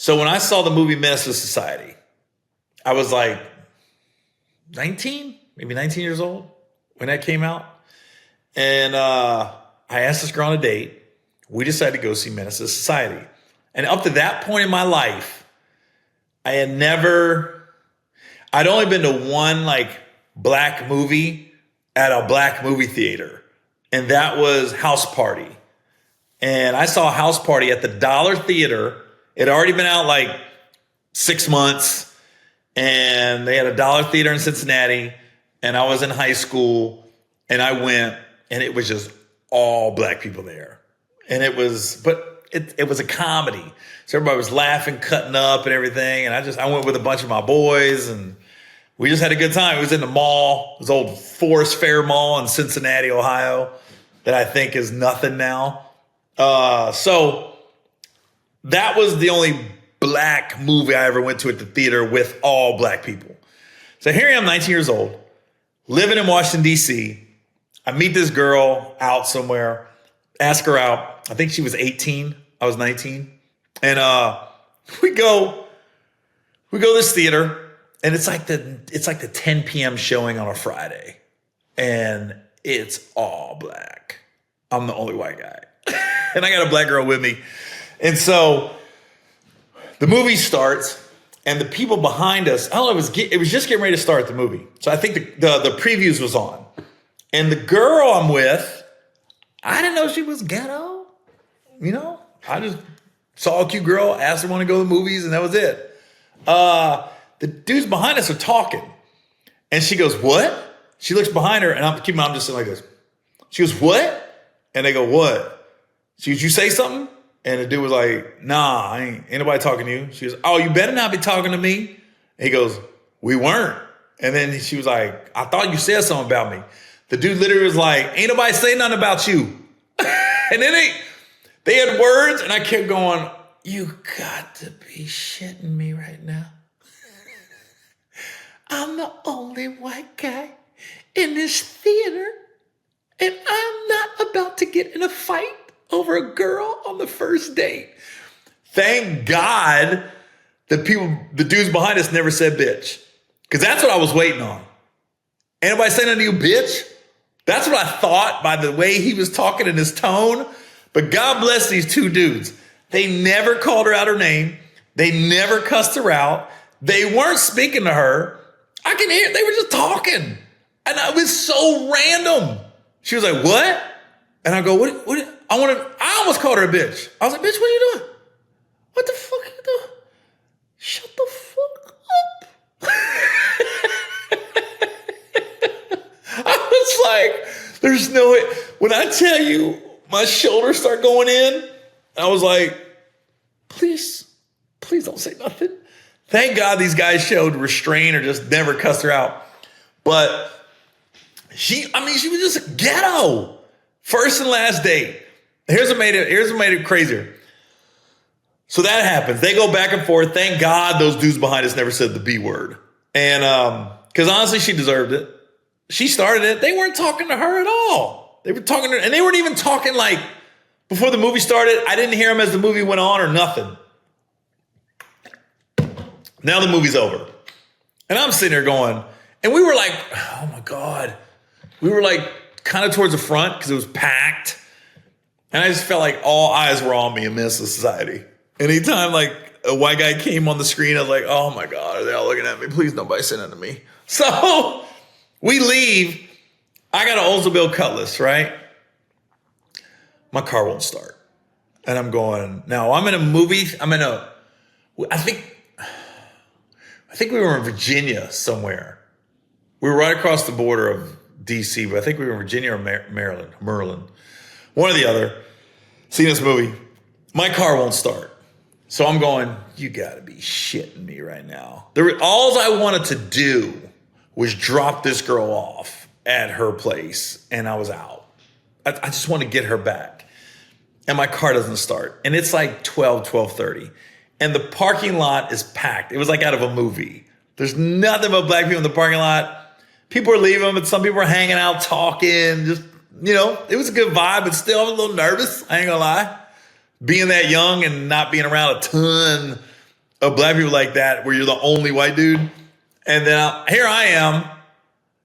So when I saw the movie Menace to Society, I was like 19, maybe 19 years old when that came out. And I asked this girl on a date. We decided to go see Menace to Society. And up to that point in my life, I'd only been to one like black movie at a black movie theater. And that was House Party. And I saw House Party at the Dollar Theater. It had already been out like 6 months. And they had a Dollar Theater in Cincinnati. And I was in high school. And I went, and it was just all black people there. And it was a comedy. So everybody was laughing, cutting up and everything. And I went with a bunch of my boys and we just had a good time. It was in the mall, this old Forest Fair Mall in Cincinnati, Ohio, that I think is nothing now. So that was the only black movie I ever went to at the theater with all black people. So here I am, 19 years old, living in Washington, D.C. I meet this girl out somewhere, ask her out. I think she was 18. I was 19. And we go to this theater. And it's like the 10 p.m. showing on a Friday. And it's all black. I'm the only white guy. And I got a black girl with me. And so the movie starts and the people behind us, I don't know, it was just getting ready to start the movie. So I think the previews was on. And the girl I'm with, I didn't know she was ghetto. You know, I just saw a cute girl, asked her to want to go to the movies, and that was it. The dudes behind us are talking. And she goes, what? She looks behind her, and I'm just sitting like this. She goes, what? And they go, what? She goes, you say something? And the dude was like, nah, ain't nobody talking to you. She goes, oh, you better not be talking to me. And he goes, we weren't. And then she was like, I thought you said something about me. The dude literally was like, ain't nobody say nothing about you. And then they had words, and I kept going, you got to be shitting me right now. I'm the only white guy in this theater, and I'm not about to get in a fight over a girl on the first date. Thank God the dudes behind us never said bitch, because that's what I was waiting on. Anybody saying nothing to you, bitch? That's what I thought by the way he was talking in his tone. But God bless these two dudes. They never called her out her name. They never cussed her out. They weren't speaking to her. I can hear, they were just talking. And it was so random. She was like, what? And I go, what? I almost called her a bitch. I was like, bitch, what are you doing? What the fuck are you doing? Shut the fuck up. I was like, there's no way. When I tell you my shoulders start going in, I was like, please don't say nothing. Thank God these guys showed restraint or just never cussed her out. But she was just a ghetto. First and last date. Here's what made it crazier. So that happens. They go back and forth. Thank God those dudes behind us never said the B word. And because honestly, she deserved it. She started it. They weren't talking to her at all. They were talking to her, and they weren't even talking like before the movie started. I didn't hear them as the movie went on or nothing. Now the movie's over. And I'm sitting there going, and we were like, oh my God. We were like kind of towards the front because it was packed. And I just felt like all eyes were on me in Menace to Society. Anytime like a white guy came on the screen, I was like, oh my God, are they all looking at me? Please nobody say that to me. So we leave. I got an Oldsmobile Cutlass, right? My car won't start. And I'm going, now I'm in a movie. I think we were in Virginia somewhere. We were right across the border of DC, but I think we were in Virginia or Maryland. One or the other. Seeing this movie. My car won't start. So I'm going, you gotta be shitting me right now. All I wanted to do was drop this girl off at her place, and I was out. I just want to get her back. And my car doesn't start. And it's like 12:30. And the parking lot is packed. It was like out of a movie. There's nothing but black people in the parking lot. People are leaving, but some people are hanging out, talking. Just, it was a good vibe, but still I'm a little nervous. I ain't gonna lie. Being that young and not being around a ton of black people like that where you're the only white dude. And then here I am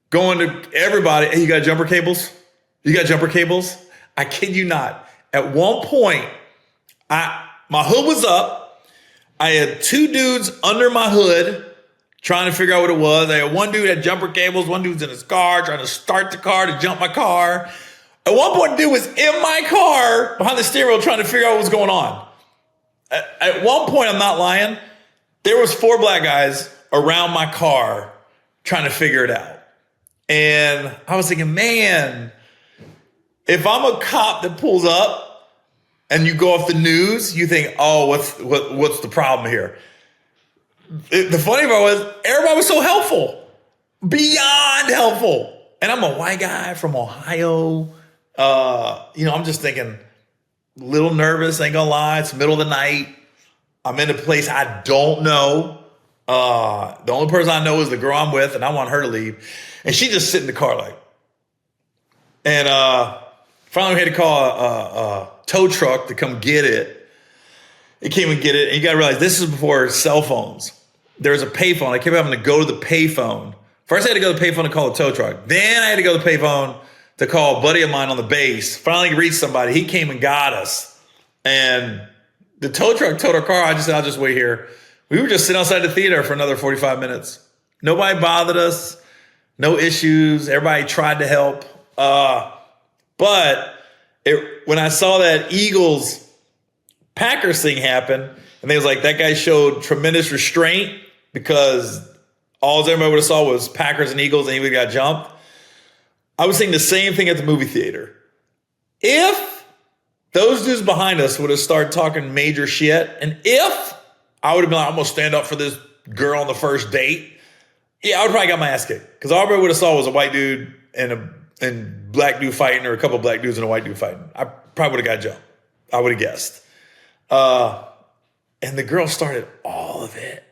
going to everybody. Hey, you got jumper cables? You got jumper cables? I kid you not. At one point, my hood was up. I had two dudes under my hood trying to figure out what it was. I had one dude had jumper cables. One dude's in his car trying to start the car to jump my car. At one point, the dude was in my car behind the steering wheel trying to figure out what was going on. At one point, I'm not lying, there was 4 black guys around my car trying to figure it out. And I was thinking, man, if I'm a cop that pulls up and you go off the news, you think, oh, what's the problem here? The funny part was everybody was so helpful, beyond helpful. And I'm a white guy from Ohio. I'm just thinking, a little nervous, ain't gonna lie. It's middle of the night. I'm in a place I don't know. The only person I know is the girl I'm with, and I want her to leave. And she just sit in the car like. And finally we had to call a tow truck to come get it. It came and get it. And you gotta realize this is before cell phones. There was a payphone. I kept having to go to the payphone. First I had to go to the payphone to call the tow truck. Then I had to go to the payphone to call a buddy of mine on the base. Finally reached somebody. He came and got us. And the tow truck towed our car. I just said, I'll just wait here. We were just sitting outside the theater for another 45 minutes. Nobody bothered us. No issues. Everybody tried to help. But when I saw that Eagles Packers thing happen, and they was like, that guy showed tremendous restraint because all everybody would have saw was Packers and Eagles and he would have got jumped. I was thinking the same thing at the movie theater. If those dudes behind us would have started talking major shit, and if I would have been like, I'm going to stand up for this girl on the first date, yeah, I would probably got my ass kicked. Because all everybody would have saw was a white dude and black dude fighting, or a couple of black dudes and a white dude fighting. I probably would have got jumped. I would have guessed. And the girl started all of it.